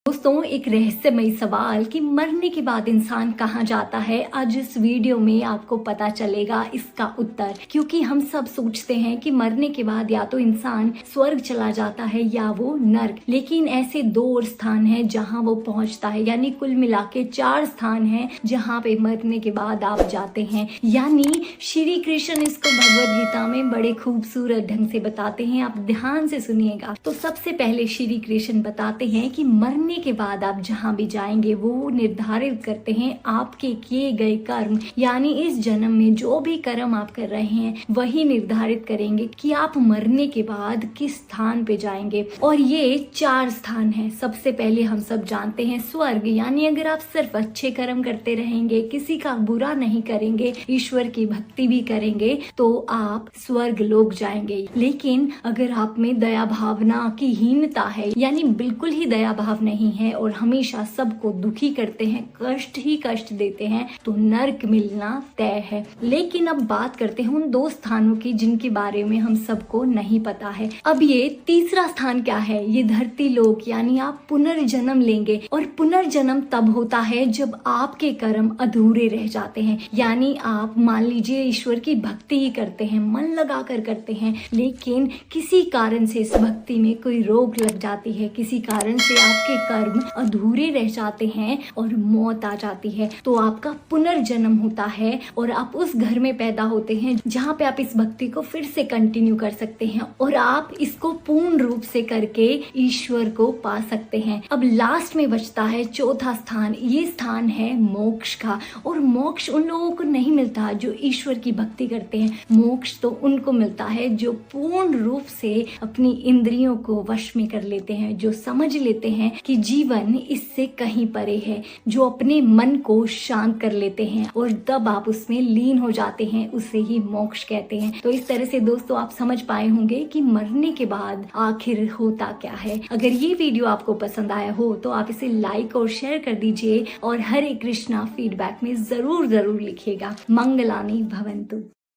दोस्तों, एक रहस्यमय सवाल कि मरने के बाद इंसान कहाँ जाता है, आज इस वीडियो में आपको पता चलेगा इसका उत्तर। क्योंकि हम सब सोचते हैं कि मरने के बाद या तो इंसान स्वर्ग चला जाता है या वो नर्क, लेकिन ऐसे दो और स्थान हैं जहाँ वो पहुंचता है। यानी कुल मिला के 4 स्थान हैं जहाँ पे मरने के बाद आप जाते हैं। यानी श्री कृष्ण इसको भगवद गीता में बड़े खूबसूरत ढंग से बताते हैं, आप ध्यान से सुनिएगा। तो सबसे पहले श्री कृष्ण बताते हैं कि मरने के बाद आप जहां भी जाएंगे वो निर्धारित करते हैं आपके किए गए कर्म। यानी इस जन्म में जो भी कर्म आप कर रहे हैं वही निर्धारित करेंगे कि आप मरने के बाद किस स्थान पे जाएंगे। और ये 4 स्थान हैं। सबसे पहले हम सब जानते हैं स्वर्ग। यानी अगर आप सिर्फ अच्छे कर्म करते रहेंगे, किसी का बुरा नहीं करेंगे, ईश्वर की भक्ति भी करेंगे तो आप स्वर्ग लोग जाएंगे। लेकिन अगर आप में दया भावना की हीनता है, यानी बिल्कुल ही दया भाव नहीं है और हमेशा सबको दुखी करते हैं, कष्ट ही कष्ट देते हैं, तो नर्क मिलना तय है। लेकिन अब बात करते हैं उन 2 स्थानों की जिनके बारे में हम सबको नहीं पता है। अब ये तीसरा स्थान क्या है? ये धरती लोक, यानी आप पुनर्जन्म लेंगे। और पुनर्जन्म तब होता है जब आपके कर्म अधूरे रह जाते हैं। यानी आप मान लीजिए ईश्वर की भक्ति ही करते हैं, मन लगा कर करते हैं, लेकिन किसी कारण से इस भक्ति में कोई रोक लग जाती है, किसी कारण से आपके कर्म अधूरे रह जाते हैं और मौत आ जाती है, तो आपका पुनर्जन्म होता है और आप उस घर में पैदा होते हैं जहाँ पे आप इस भक्ति को फिर से कंटिन्यू कर सकते हैं और आप इसको पूर्ण रूप से करके ईश्वर को पा सकते हैं। अब लास्ट में बचता है चौथा स्थान। ये स्थान है मोक्ष का। और मोक्ष उन लोगों को नहीं मिलता जो ईश्वर की भक्ति करते हैं। मोक्ष तो उनको मिलता है जो पूर्ण रूप से अपनी इंद्रियों को वश में कर लेते हैं, जो समझ लेते हैं कि जीवन इससे कहीं परे है, जो अपने मन को शांत कर लेते हैं और तब आप उसमें लीन हो जाते हैं, उसे ही मोक्ष कहते हैं। तो इस तरह से दोस्तों आप समझ पाए होंगे कि मरने के बाद आखिर होता क्या है। अगर ये वीडियो आपको पसंद आया हो तो आप इसे लाइक और शेयर कर दीजिए और हरे कृष्णा फीडबैक में जरूर लिखिएगा। मंगलानि भवन्तु।